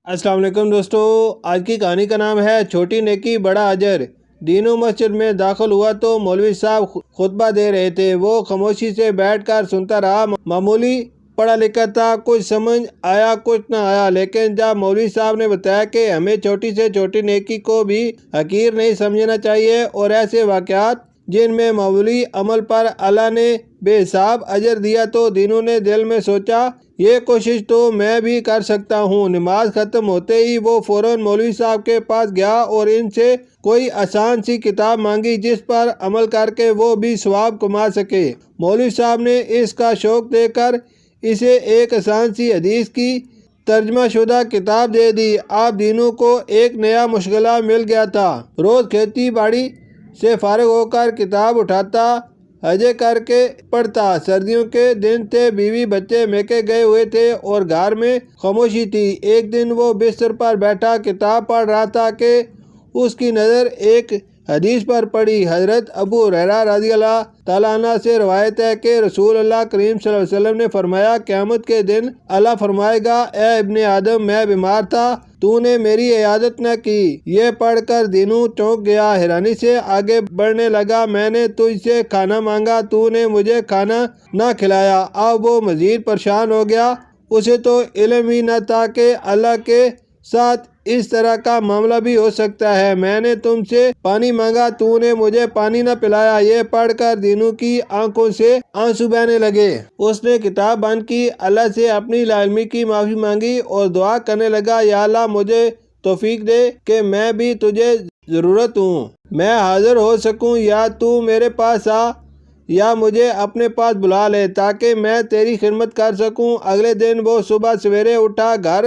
السلام علیکم دوستو، آج کی کہانی کا نام ہے چھوٹی نیکی بڑا اجر۔ دینو مسجد میں داخل ہوا تو مولوی صاحب خطبہ دے رہے تھے۔ وہ خاموشی سے بیٹھ کر سنتا رہا۔ معمولی پڑھا لکھا تھا، کچھ سمجھ آیا کچھ نہ آیا، لیکن جب مولوی صاحب نے بتایا کہ ہمیں چھوٹی سے چھوٹی نیکی کو بھی حقیر نہیں سمجھنا چاہیے اور ایسے واقعات جن میں معمولی عمل پر اللہ نے بے حساب اجر دیا، تو دینو نے دل میں سوچا یہ کوشش تو میں بھی کر سکتا ہوں۔ نماز ختم ہوتے ہی وہ فوراً مولوی صاحب کے پاس گیا اور ان سے کوئی آسان سی کتاب مانگی جس پر عمل کر کے وہ بھی ثواب کما سکے۔ مولوی صاحب نے اس کا شوق دیکھ کر اسے ایک آسان سی حدیث کی ترجمہ شدہ کتاب دے دی۔ اب دینو کو ایک نیا مشغلہ مل گیا تھا۔ روز کھیتی باڑی سے فارغ ہو کر کتاب اٹھاتا، ہجے کر کے پڑھتا۔ سردیوں کے دن تھے، بیوی بچے میکے گئے ہوئے تھے اور گھر میں خاموشی تھی۔ ایک دن وہ بستر پر بیٹھا کتاب پڑھ رہا تھا کہ اس کی نظر ایک حدیث پر پڑی۔ حضرت ابو ہریرہ رضی اللہ تعالیٰ عنہ سے روایت ہے کہ رسول اللہ کریم صلی اللہ علیہ وسلم نے فرمایا، قیامت کے دن اللہ فرمائے گا، اے ابن آدم، میں بیمار تھا، تو نے میری عیادت نہ کی۔ یہ پڑھ کر دینو چونک گیا، حیرانی سے آگے بڑھنے لگا۔ میں نے تجھ سے کھانا مانگا، تو نے مجھے کھانا نہ کھلایا۔ اب وہ مزید پریشان ہو گیا۔ اسے تو علم ہی نہ تھا کہ اللہ کے ساتھ اس طرح کا معاملہ بھی ہو سکتا ہے۔ میں نے تم سے پانی مانگا، تو نے مجھے پانی نہ پلایا۔ یہ پڑھ کر دینو کی آنکھوں سے آنسو بہنے لگے۔ اس نے کتاب بند کی، اللہ سے اپنی لا علمی کی معافی مانگی اور دعا کرنے لگا، یا اللہ مجھے توفیق دے کہ میں بھی تجھے ضرورت ہوں، میں حاضر ہو سکوں، یا تو میرے پاس آ یا مجھے اپنے پاس بلا لے تاکہ میں تیری خدمت کر سکوں۔ اگلے دن وہ صبح سویرے اٹھا، گھر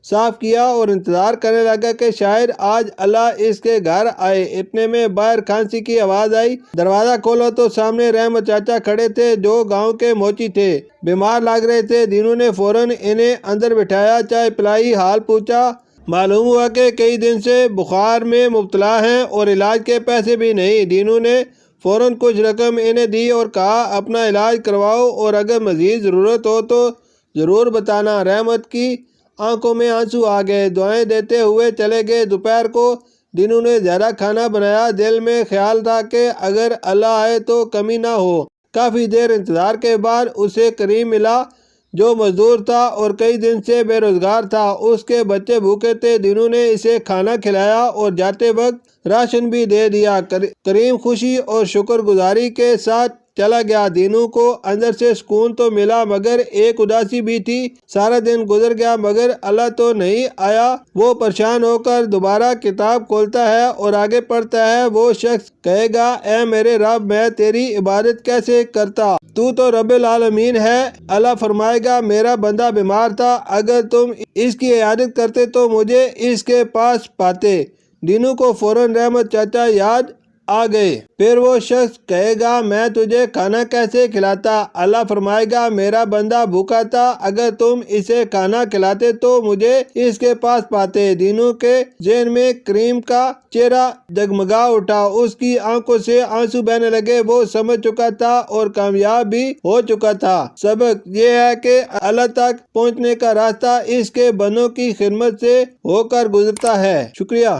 صاف کیا اور انتظار کرنے لگا کہ شاید آج اللہ اس کے گھر آئے۔ اتنے میں باہر کھانسی کی آواز آئی۔ دروازہ کھولا تو سامنے رحمت چاچا کھڑے تھے، جو گاؤں کے موچی تھے، بیمار لگ رہے تھے۔ دینو نے فوراً انہیں اندر بٹھایا، چائے پلائی، حال پوچھا۔ معلوم ہوا کہ کئی دن سے بخار میں مبتلا ہیں اور علاج کے پیسے بھی نہیں۔ دینو نے فوراً کچھ رقم انہیں دی اور کہا، اپنا علاج کرواؤ اور اگر مزید ضرورت ہو تو ضرور بتانا۔ رحمت کی آنکھوں میں آنسو آ گئے، دعائیں دیتے ہوئے چلے گئے۔ دوپہر کو دینو نے زیادہ کھانا بنایا، دل میں خیال تھا کہ اگر اللہ آئے تو کمی نہ ہو۔ کافی دیر انتظار کے بعد اسے کریم ملا، جو مزدور تھا اور کئی دن سے بے روزگار تھا۔ اس کے بچے بھوکے تھے۔ دینو نے اسے کھانا کھلایا اور جاتے وقت راشن بھی دے دیا۔ کریم خوشی اور شکر گزاری کے ساتھ چلا گیا۔ دینو کو اندر سے سکون تو ملا مگر ایک اداسی بھی تھی۔ سارا دن گزر گیا مگر اللہ تو نہیں آیا۔ وہ پریشان ہو کر دوبارہ کتاب کھولتا ہے اور آگے پڑھتا ہے۔ وہ شخص کہے گا، اے میرے رب، میں تیری عبادت کیسے کرتا، تو رب العالمین ہے۔ اللہ فرمائے گا، میرا بندہ بیمار تھا، اگر تم اس کی عیادت کرتے تو مجھے اس کے پاس پاتے۔ دینو کو فوراً رحمت چاچا یاد آ گئے۔ پھر وہ شخص کہے گا، میں تجھے کھانا کیسے کھلاتا۔ اللہ فرمائے گا، میرا بندہ بھوکا تھا، اگر تم اسے کھانا کھلاتے تو مجھے اس کے پاس پاتے۔ دینو کے ذہن میں کریم کا چہرہ جگمگا اٹھا، اس کی آنکھوں سے آنسو بہنے لگے۔ وہ سمجھ چکا تھا اور کامیاب بھی ہو چکا تھا۔ سبق یہ ہے کہ اللہ تک پہنچنے کا راستہ اس کے بندوں کی خدمت سے ہو کر گزرتا ہے۔ شکریہ۔